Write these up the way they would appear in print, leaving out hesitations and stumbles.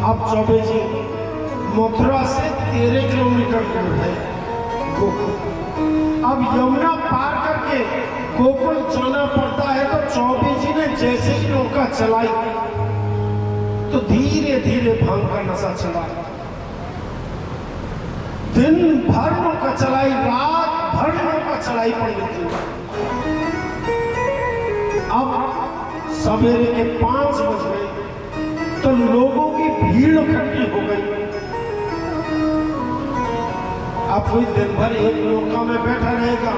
अब चौबे जी मथुरा से 13 किलोमीटर दूर है गोकुल। अब यमुना पार करके गोकुल जाना पड़ता है। तो चौबे जी ने जैसे ही नौका चलाई तो धीरे धीरे भांग का नशा चला। दिन भर नौका चलाई, रात भर नौका चलाई पंडित जी। अब सवेरे के 5 बज गए तो लोगों की भीड़ इकट्ठी हो गई। अब कोई दिन भर एक नौका में बैठा रहेगा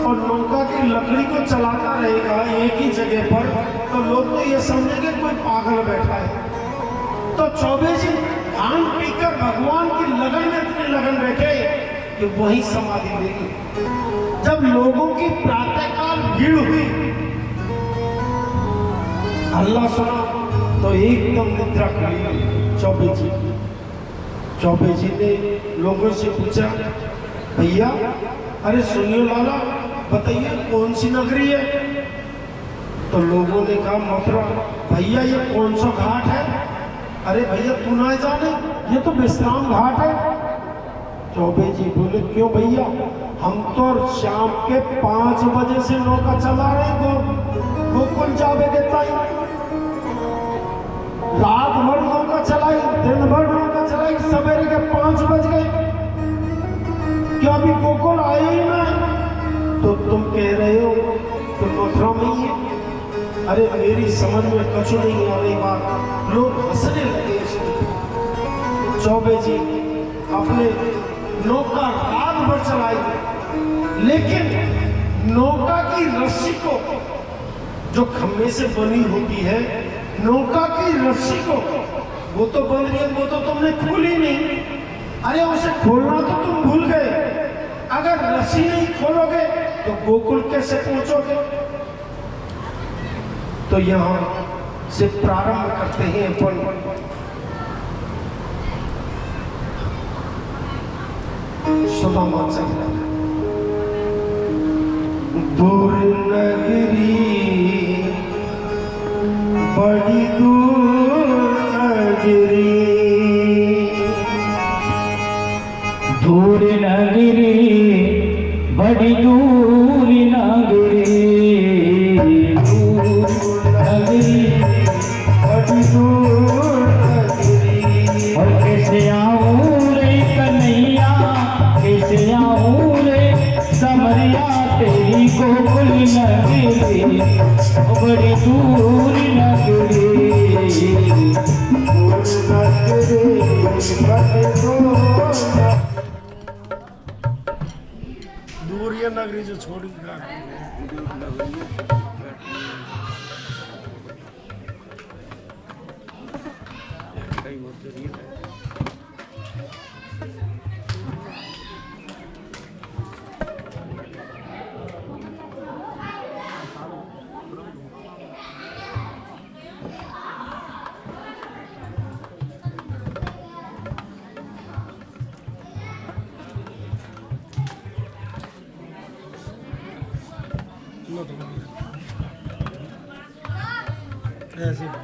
और नौका की लकड़ी को चलाता रहेगा एक ही जगह पर, तो लोग तो ये समझेंगे कोई पागल बैठा है। तो चौबे जी भांग पीकर भगवान की लगन में इतने लगन बैठे कि वही समाधि देगी। जब लोगों की प्रातःकाल भीड़ हुई, अल्लाह सुना तो एकदम निद्रा खुली चौबे जी। चौबे जी ने लोगों से पूछा, भैया अरे सुनियो लाला, बताइए कौन सी नगरी है? तो लोगों ने कहा मथुरा। भैया ये कौन सा घाट है? अरे भैया तू ना जाने, ये तो विश्राम घाट है। चौबे जी बोले क्यों भैया, हम तो शाम के 5 बजे से नौका चला रहे गोकुल जावे देता ही। रात भर नौका चलाई, दिन भर नौका चलाई, सवेरे के 5 बज गए, क्या अभी गोकुल आए ही ना? तो तुम कह रहे हो कि मथुरा में ही है। अरे मेरी समझ में कुछ नहीं आ रही बात। लोग हंसने लगे। चौबे जी अपने नौका रात भर चलाई, लेकिन नौका की रस्सी को, जो खम्भे से बनी होती है, नौका की रस्सी को, वो तो बन रही है, वो तो तुमने खोली नहीं। अरे उसे खोलना तो तुम भूल गए। अगर रस्सी नहीं खोलोगे तो गोकुल कैसे पहुंचोगे? तो यहां से प्रारंभ करते हैं अपन सुदामा चंद्र। दूर नगरी बड़ी दूर नगरी, दूर नगरी बड़ी दूर नगरी, दूर नगरी बड़ी दूर नगरी। और कैसे आऊं रे कन्हैया, कैसे आऊं रे समरिया तेरी गोकुल नगरी, बड़ी दूर नगरी, दूर ये नगरी जो छोड़ ऐसे दूर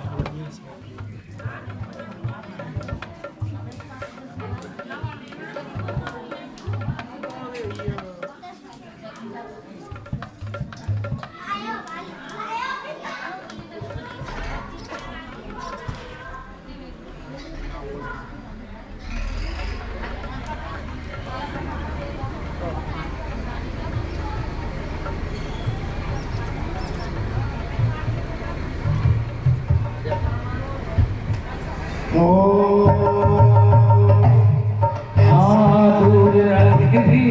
नगरी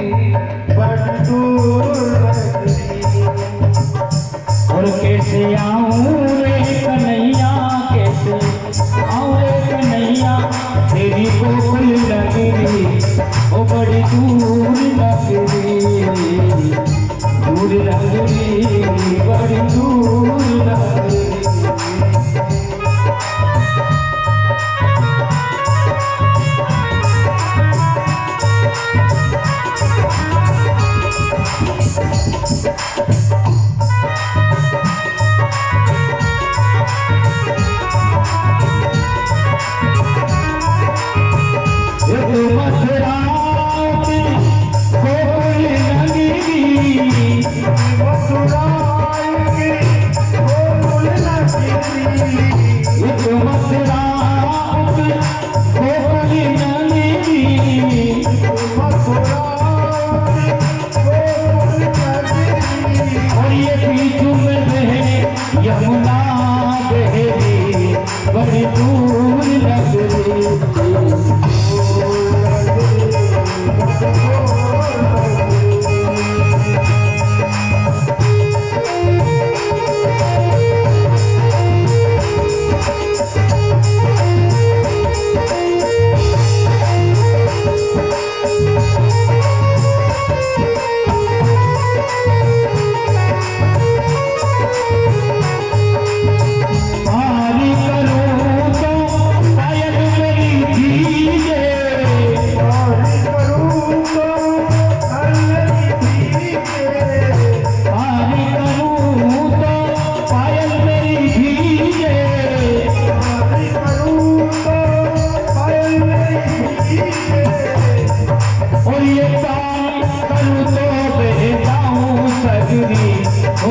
बड़ी दूर नगरी। और कैसे आऊं रे कन्हैया, कैसे आऊं रे कन्हैया तेरी गोकुल नगरी, ओ बड़ी दूर नगरी, दूर नगरी बड़ी दूर नगरी। एक मथुरा गोकुल नगरी और ये पीछू में बहे यमुना बहेरी बड़ी दूर नगरी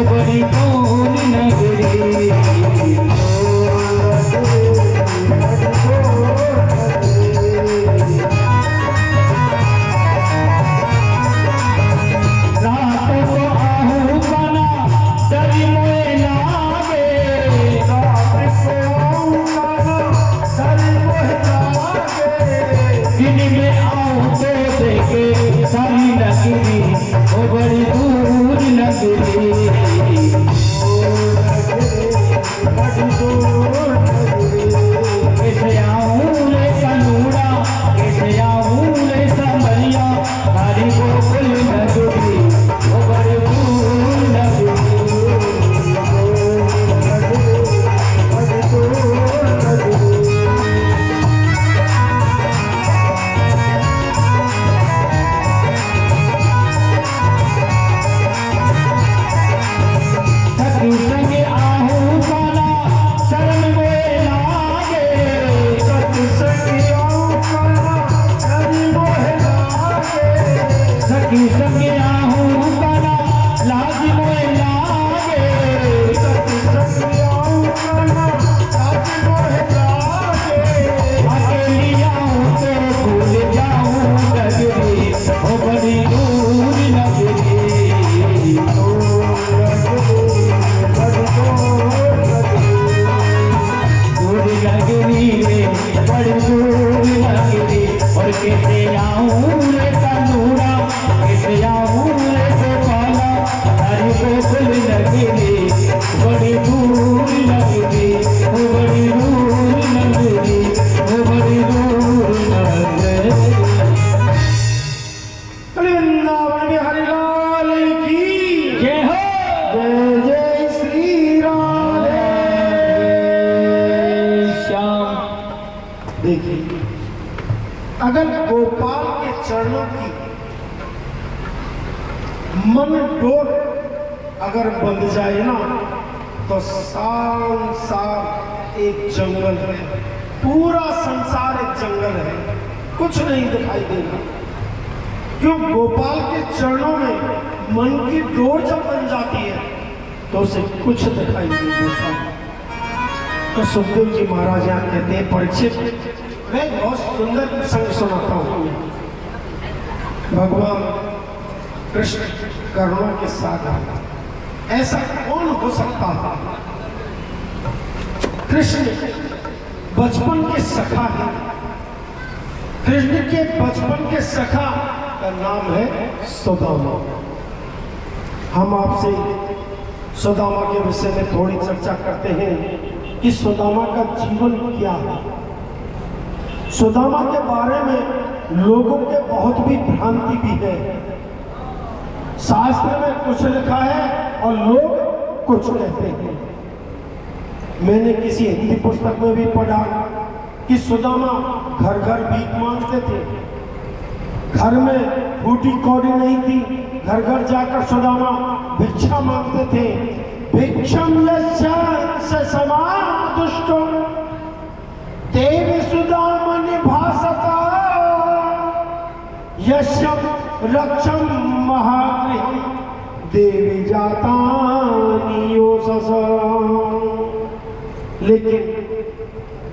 बड़ी दूर नगरी रात को आहू बना डरी मोए लागे दिन में आओ तो देखे सारी नगरी ओ बड़ी दूर नगरी कैसे आऊं रे कनूड़ा कैसे आऊं रे संभलिया हरी गोकुल नगरी ओ बड़ी दूर नगरी संगे आहू काला शरण मोए लागे सखी संगे आहू काला लाज मोए लागे अकेली आऊं तो भूल जाऊं नगरी ओ बड़ी दूर नगरी दूर नगरी रे बड़ी दूर नगरी और कैसे आऊं रे कनूड़ा कैसे आऊं रे गोपाला हरी गोकुल नगरी बड़ी दूर नगरी ओ बड़ी दूर नगरी ओ बड़ी दूर नगरी वृंदावन बिहारी लाल की जय हो जय जय श्री राम। श्याम देखिए, अगर गोपाल के चरणों की मन डोर अगर बंध जाए ना तो संसार एक जंगल है, पूरा संसार एक जंगल है, कुछ नहीं दिखाई देगा। क्यों? गोपाल के चरणों में मन की डोर जब बन जाती है तो उसे कुछ दिखाई नहीं देता। तो सुखदेव जी महाराज यहाँ कहते हैं, परीक्षित मैं बहुत सुंदर प्रसंग सुनाता हूँ। भगवान कृष्ण करुणा के सागर, ऐसा कौन हो सकता है? कृष्ण बचपन के सखा है। कृष्ण के बचपन के सखा का नाम है सुदामा। हम आपसे सुदामा के विषय में थोड़ी चर्चा करते हैं कि सुदामा का जीवन क्या है। सुदामा के बारे में लोगों के बहुत भी भ्रांति भी है। शास्त्र में कुछ लिखा है और लोग कुछ कहते हैं। मैंने किसी हिंदी पुस्तक में भी पढ़ा कि सुदामा घर घर भीख मांगते थे। घर में फूटी कौड़ी नहीं थी, घर घर जाकर सुदामा भिक्षा मांगते थे। भिक्षम यस्य समान दुष्टो देवी सुदामा निभासता यशम रक्षम महागृहम देवी जाता लेकिन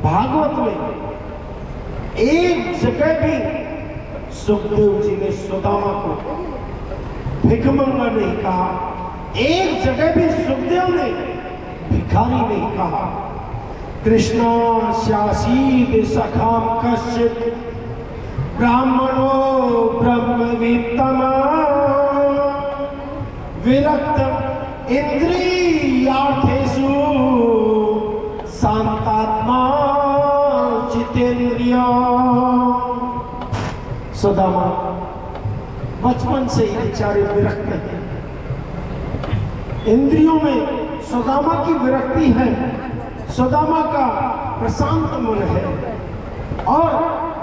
भागवत में एक जगह भी सुखदेव जी ने सुदामा को भिखमंगा नहीं कहा, एक जगह भी सुखदेव ने भिखारी नहीं कहा। कृष्णा स्यासीद सखाम कश्चित् ब्राह्मणो ब्रह्मवित्तमा विरक्त इंद्रियार्थेषु शांतात्मा जितेंद्रिय। सुदामा बचपन से ही बेचारे विरक्त हैं, इंद्रियों में सुदामा की विरक्ति है, सुदामा का प्रशांत मन है और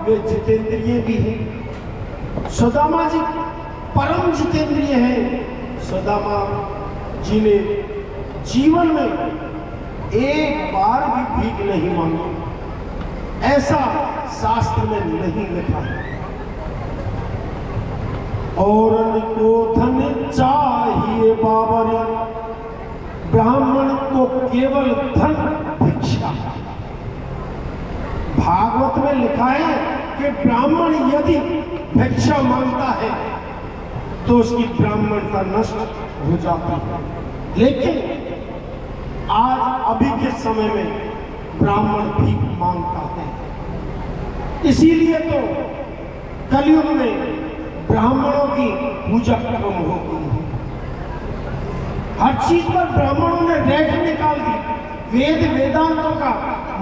वे जितेंद्रिय भी हैं। सुदामा जी परम जितेंद्रिय हैं। सुदामा जी ने जीवन में एक बार भी भीख नहीं मांगी, ऐसा शास्त्र में नहीं लिखा है। औरन को धन चाहिए बाबरी, ब्राह्मण को केवल धन भिक्षा। भागवत में लिखा है कि ब्राह्मण यदि भिक्षा मांगता है तो उसकी ब्राह्मणता नष्ट हो जाती है। लेकिन आज अभी के समय में ब्राह्मण भीख मांगता है, इसीलिए तो कलयुग में ब्राह्मणों की पूजा कम हो गई है। हर चीज पर ब्राह्मणों ने रेट निकाल दी, वेद वेदांतों का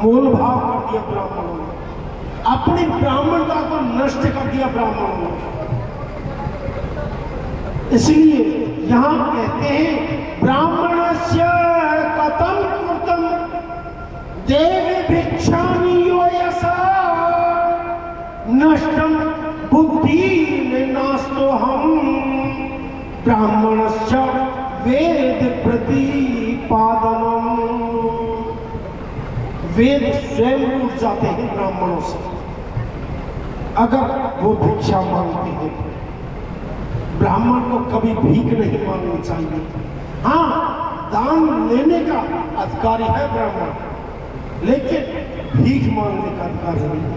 मोल भाव कर दिया ब्राह्मणों ने, अपनी ब्राह्मणता को नष्ट कर दिया ब्राह्मणों ने। इसलिए यहां कहते हैं ब्राह्मणस्य कथम कृतम देवी भिक्षामियो यसा नष्टम बुद्धि नास्तो हम ब्राह्मणस्य वेद प्रतिपादनम। वेद स्वयं उठ जाते हैं ब्राह्मणों से अगर वो भिक्षा मांगते हैं। ब्राह्मण को कभी भीख नहीं मांगनी चाहिए। हाँ, दान लेने का अधिकारी है ब्राह्मण, लेकिन भीख मांगने का अधिकार नहीं है।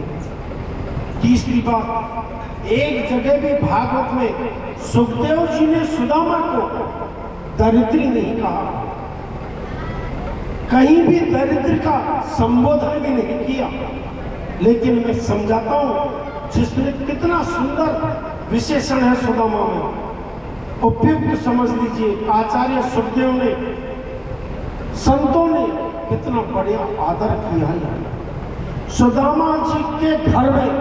तीसरी बात, एक जगह भी भागवत में सुखदेव जी ने सुदामा को दरिद्री नहीं कहा, कहीं भी दरिद्र का संबोधन भी नहीं किया। लेकिन मैं समझाता हूं जिसने कितना सुंदर विशेषण है सुदामा में, उपयुक्त समझ लीजिए। आचार्य सुखदेव ने, संतों ने कितना बढ़िया आदर किया है। सुदामा जी के घर में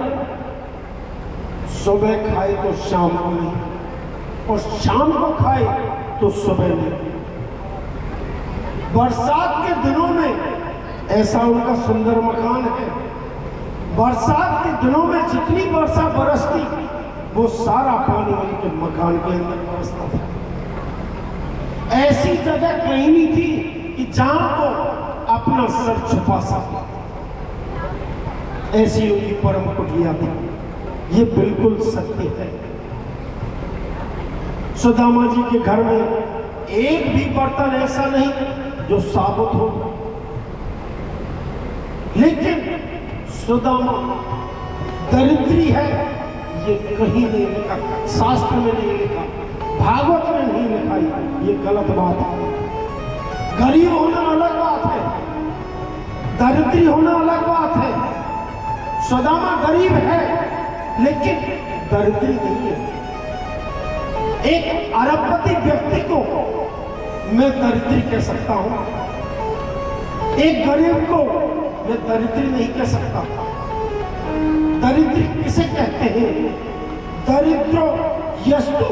सुबह खाए तो शाम को नहीं, और शाम को खाए तो सुबह नहीं। बरसात के दिनों में ऐसा उनका सुंदर मकान है, बरसात के दिनों में जितनी वर्षा बरसती वो सारा पानी उनके मकान के अंदर बरसता था। ऐसी जगह कहीं नहीं थी कि जहां वो अपना सर छुपा सकता। ऐसी उनकी परम कुटिया थी। ये बिल्कुल सत्य है। सुदामा जी के घर में एक भी बर्तन ऐसा नहीं जो साबुत हो, लेकिन सुदामा दरिद्री है ये कहीं नहीं लिखा, शास्त्र में नहीं लिखा, भागवत में नहीं लिखा। ये गलत बात है। गरीब होना अलग बात है, दरिद्री होना अलग बात है। सुदामा गरीब है लेकिन दरिद्री नहीं है। एक अरबपति व्यक्ति को मैं दरिद्री कह सकता हूं, एक गरीब को मैं दरिद्री नहीं कह सकता। दरिद्री किसे कहते हैं? दरिद्रो यस्तु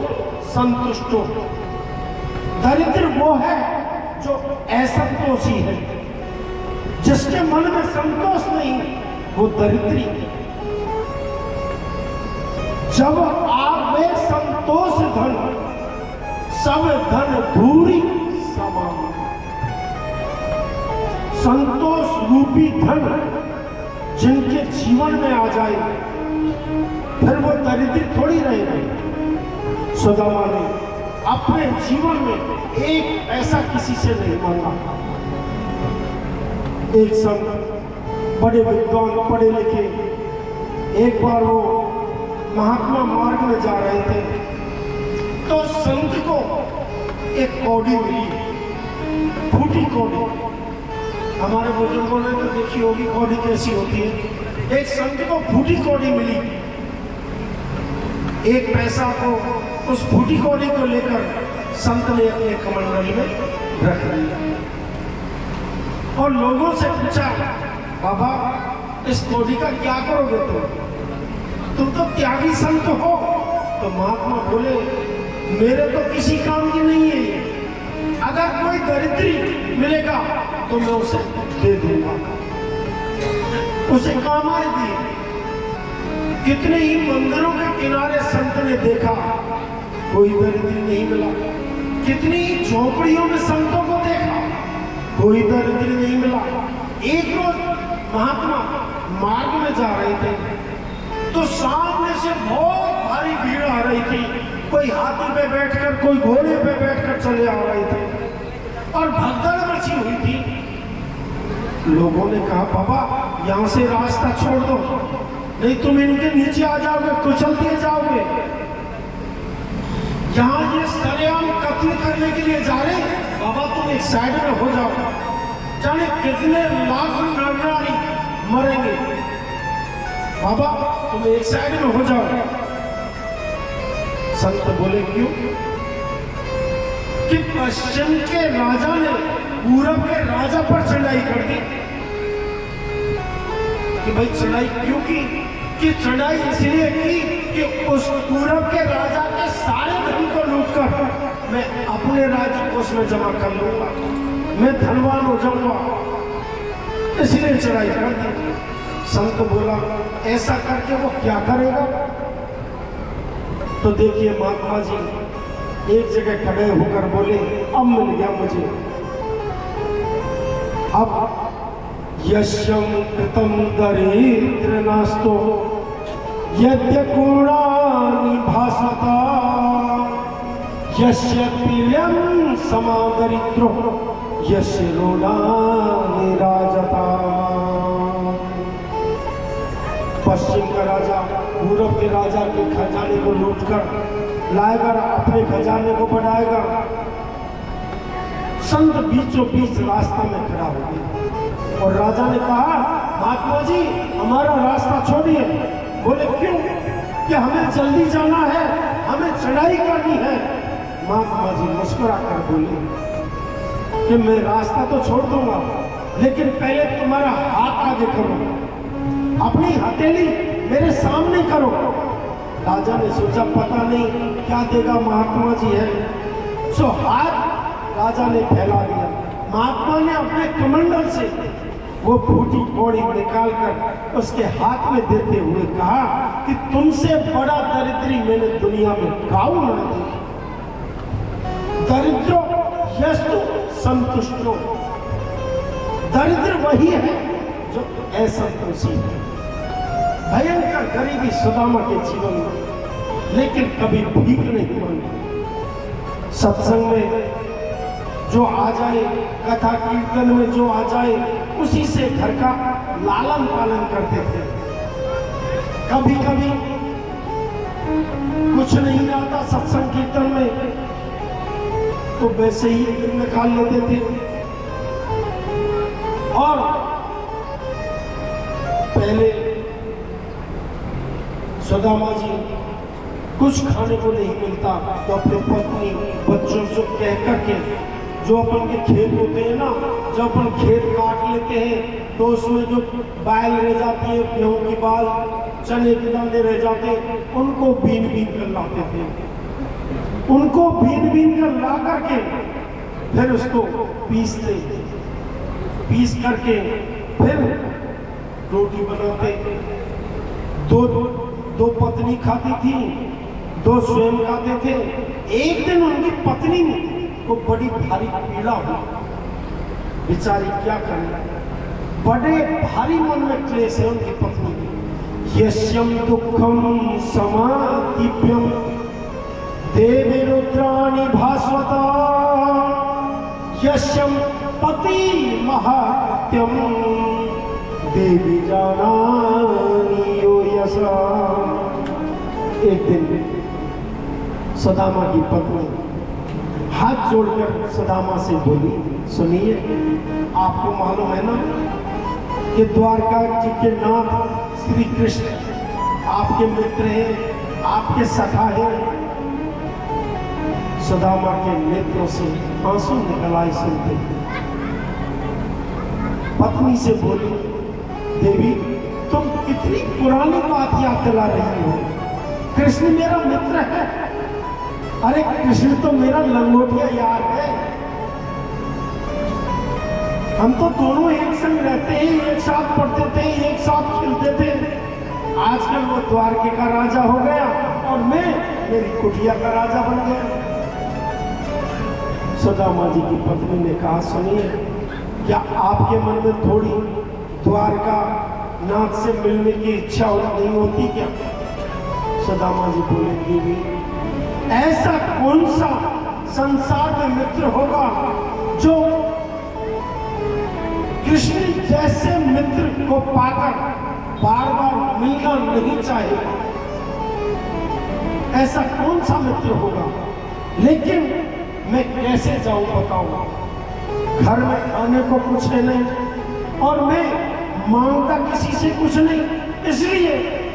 संतुष्टो। दरिद्र वो है जो असंतोषी है, जिसके मन में संतोष नहीं, वो दरिद्री। जब आवे संतोष धन, सब धन धूरी समान। संतोष रूपी धन जिनके जीवन में आ जाए फिर वो दरिद्र थोड़ी रहेंगे। सुदामा ने अपने जीवन में एक पैसा किसी से नहीं मांगा। एक संत बड़े विद्वान पढ़े लिखे, एक बार वो महात्मा मार्ग में जा रहे थे तो संत को एक कौड़ी मिली, फूटी कौड़ी। हमारे बुजुर्गों ने तो देखी होगी कौड़ी कैसी होती है। एक संत को फूटी कौड़ी मिली, एक पैसा को उस फूटी कौड़ी को लेकर संत ने अपने कमंडल में रख लिया और लोगों से पूछा, बाबा इस कौड़ी का क्या करोगे तुम तो त्यागी संत हो। तो महात्मा बोले, मेरे तो किसी काम की नहीं है ये, अगर कोई दरिद्री मिलेगा तो मैं उसे दे दूंगा, उसे काम आएगी। कितने ही मंदिरों के किनारे संत ने देखा, कोई दरिद्री नहीं मिला। कितनी ही झोपड़ियों में संतों को देखा, कोई दरिद्री नहीं मिला। एक रोज महात्मा मार्ग में जा रहे थे तो सामने से बहुत भारी भीड़ आ रही थी। कोई हाथी पे बैठकर, कोई घोड़े पे बैठकर चले आ रहे थे और भगदड़ मची हुई थी। लोगों ने कहा, बाबा यहाँ से रास्ता छोड़ दो, नहीं तुम इनके नीचे आ जाओगे, कुचल दिए जाओगे। यहाँ ये सरेआम कत्ल करने के लिए जा रहे, बाबा तुम एक साइड में हो जाओ, जाने कितने लाख नरनारी मरेंगे, बाबा तुम एक साइड में हो जाओ। संत बोले, क्यों? कि पश्चिम के राजा ने पूरब के राजा पर चढ़ाई कर दी। कि भाई चढ़ाई क्यों की? कि चढ़ाई इसलिए की कि उस पूरब के राजा के सारे धन को लूटकर मैं अपने राज्य कोष में जमा कर लूंगा, मैं धनवान हो जाऊंगा, इसलिए चढ़ाई कर दी। संत बोला, ऐसा करके वो क्या करेगा? तो देखिए महात्मा जी एक जगह खड़े होकर बोले, अब मिल गया मुझे। अब यश्यम कृतं दरिद्र नास्तो यद्य गुणानि भासता यस्य प्रियं समादरिद्रो यस्य रोणानि राजता। पश्चिम का राजा पूरब के राजा के खजाने को लूटकर लाएगा, अपने खजाने को बढ़ाएगा। संत बीचों बीच रास्ता में खड़ा हो गया और राजा ने कहा, महात्मा जी हमारा रास्ता छोड़िए। बोले, क्यों? कि हमें जल्दी जाना है, हमें चढ़ाई करनी है। महात्मा जी मुस्कुरा कर बोले कि मैं रास्ता तो छोड़ दूंगा, लेकिन पहले तुम्हारा हाथ आगे करो, अपनी हथेली मेरे सामने करो। राजा ने सोचा पता नहीं क्या देगा महात्मा जी है, सो हाथ राजा ने फैला दिया। महात्मा ने अपने कमंडल से वो फूटी कौड़ी निकालकर उसके हाथ में देते हुए कहा कि तुमसे बड़ा दरिद्री मैंने दुनिया में काऊ न देखा। दरिद्रो यस्तु संतुष्टो, दरिद्र वही है जो असंतोषी है। भयंकर गरीबी सुदामा के जीवन में, लेकिन कभी भीख नहीं मांगी। सत्संग में जो आ जाए, कथा कीर्तन में जो आ जाए, उसी से घर का लालन पालन करते थे। कभी कभी कुछ नहीं आता सत्संग कीर्तन में तो वैसे ही दिन निकाल लेते थे। और पहले सुदामा जी कुछ खाने को नहीं मिलता तो अपने पत्नी बच्चों से कह करके, जो अपन के खेत होते हैं ना, जब अपन खेत काट लेते हैं तो उसमें जो बैल रह जाती है, गेहूं की बाल, चने के दाने रह जाते, उनको बीन बीन कर लाते थे। उनको बीन बीन कर ला करके फिर उसको पीसते, पीस करके फिर रोटी बनाते। दो पत्नी खाती थी, दो स्वयं खाते थे। एक दिन उनकी पत्नी को बड़ी भारी पीड़ा हुई, बेचारी क्या करे, बड़े भारी मन में क्लेश है उनकी पत्नी की। यस्यम दुखम समादिप्यम देवी रुद्राणि भास्वता यस्यम पति महा सत्यम देवी जानानी यो यशा। एक दिन सुदामा की पत्नी हाथ जोड़कर सुदामा से बोली, सुनिए, आपको मालूम है ना कि द्वारका जी के नाथ श्री कृष्ण आपके मित्र हैं, आपके सखा हैं। सुदामा के नेत्रों से आंसू निकल आए सुनते। पत्नी से बोली, देवी तुम कितनी पुरानी बात याद दिला रही हो। कृष्ण मेरा मित्र है। अरे कृष्ण तो मेरा लंगोटिया यार है। हम तो दोनों एक संग रहते हैं, एक साथ पढ़ते थे, एक साथ खेलते थे। आजकल वो द्वारके का राजा हो गया और मैं मेरी कुटिया का राजा बन गया। सुदामा जी की पत्नी ने कहा, सुनिए, क्या आपके मन में थोड़ी द्वारका नाथ से मिलने की इच्छा नहीं होती क्या? सुदामा जी बोले, देवी ऐसा कौन सा संसार में मित्र होगा जो कृष्ण जैसे मित्र को पाकर बार बार मिलना नहीं चाहेगा? ऐसा कौन सा मित्र होगा? लेकिन मैं कैसे जाऊं बताऊं? घर में खाने को कुछ है नहीं और मैं मांगता किसी से कुछ नहीं। इसलिए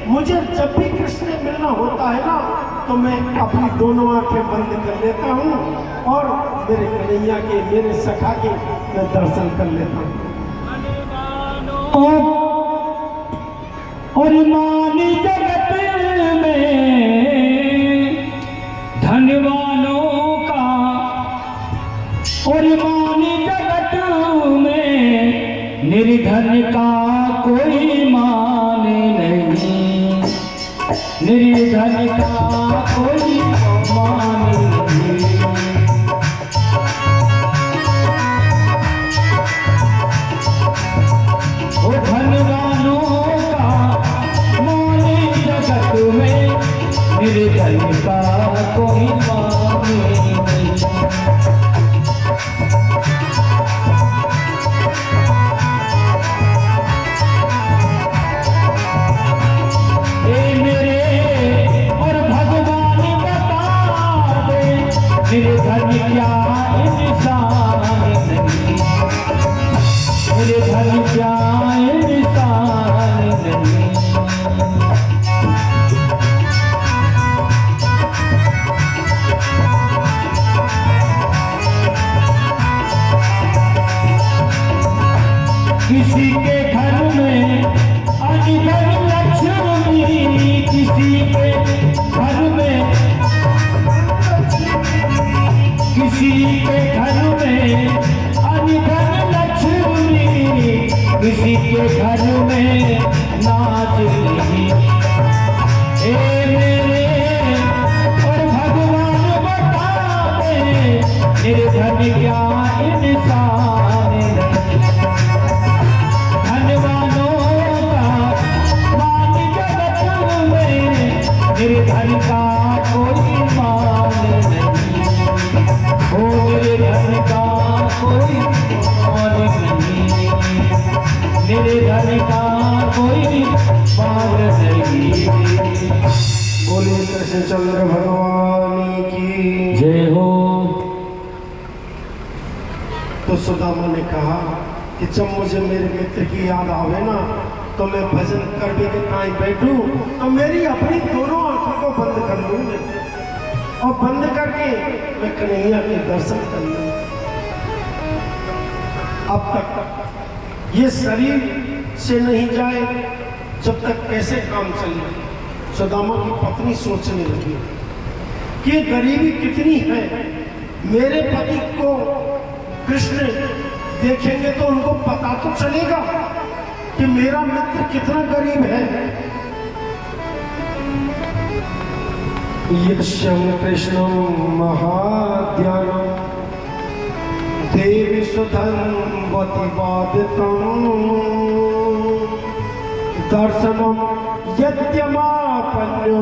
मुझे जब भी कृष्ण से मिलना होता है ना, तो मैं अपनी दोनों आंखें बंद कर लेता हूं और मेरे कन्हैया के, मेरे सखा के मैं दर्शन कर लेता हूं। और मानी जगत में धनवानों का, और मानी जगत में निर्धन का कोई मान नहीं, निर्धन का कोई मान नहीं। ओ धनवानों का माने जगत में, निर्धन का कोई मान नहीं। निर्धन क्या इंसान नहीं, निर्धन क्या इंसान नहीं। किसी के घर में अनधन लक्ष्मी, किसी के घर में, किसी के घर में अनधन लक्ष्मी, किसी के घर में नाच नहीं। ए मेरे और भगवान बता दे, निर्धन क्या इंसान नहीं। धनवानों का मान जगत में, निर्धन का कोई मान नहीं। ओ निर्धन का कोई मान नहीं, निर्धन का कोई मान नहीं। बोलिए कृष्णचंद्र भगवान की जय हो। तो सुदामा ने कहा कि जब मुझे मेरे मित्र की याद आवे ना, तो मैं भजन करके के कहीं बैठूं तो मेरी अपनी दोनों आंखों को बंद कर लूंगी और बंद करके मैं कन्हैया के दर्शन कर लूंगा। अब तक ये शरीर से नहीं जाए जब तक कैसे काम चले। सुदामा की पत्नी सोचने लगी कि गरीबी कितनी है। मेरे पति को कृष्ण देखेंगे तो उनको पता तो चलेगा कि मेरा मित्र कितना गरीब है। यश्यं कृष्णं महाध्यानं देवी सुधन्वति वादितं दर्शनं यद्यमापन्यो।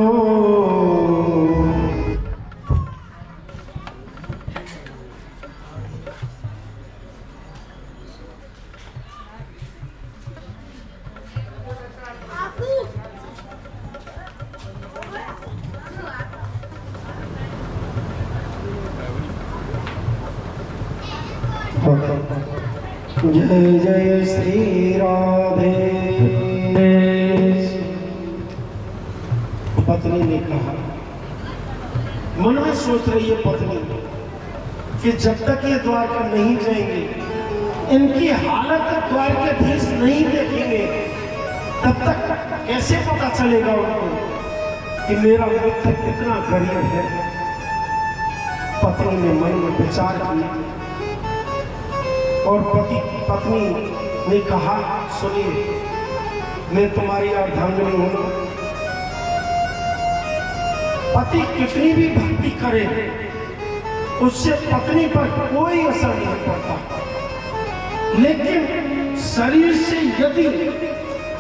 जय जय श्री राधे। पत्नी ने कहा, मन में सोच रही है पत्नी कि जब तक ये द्वारका नहीं जाएंगे, इनकी हालत द्वारकाधीश नहीं देखेंगे, तब तक कैसे पता चलेगा उनको कि मेरा मित्र कितना गरीब है। पत्नी ने मन में विचार किया और पत्नी ने कहा, सुनिए, मैं तुम्हारी अर्धांगिनी हूं। पति कितनी भी भक्ति करे, उससे पत्नी पर कोई असर नहीं पड़ता, लेकिन शरीर से यदि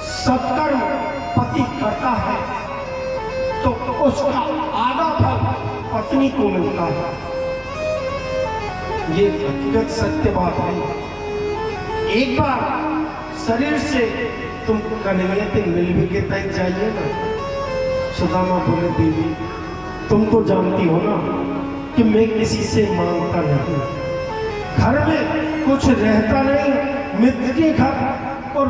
सत्कर्म पति करता है तो उसका आधा फल पत्नी को मिलता है। ये हकीकत सत्य बात है। एक बार शरीर से तुम कन्हैया से मिल भी के तक जाइए ना। सुदामा बोले, देवी तुम तो जानती हो ना कि मैं किसी से मांगता नहीं, घर में कुछ रहता नहीं, मित्र के घर और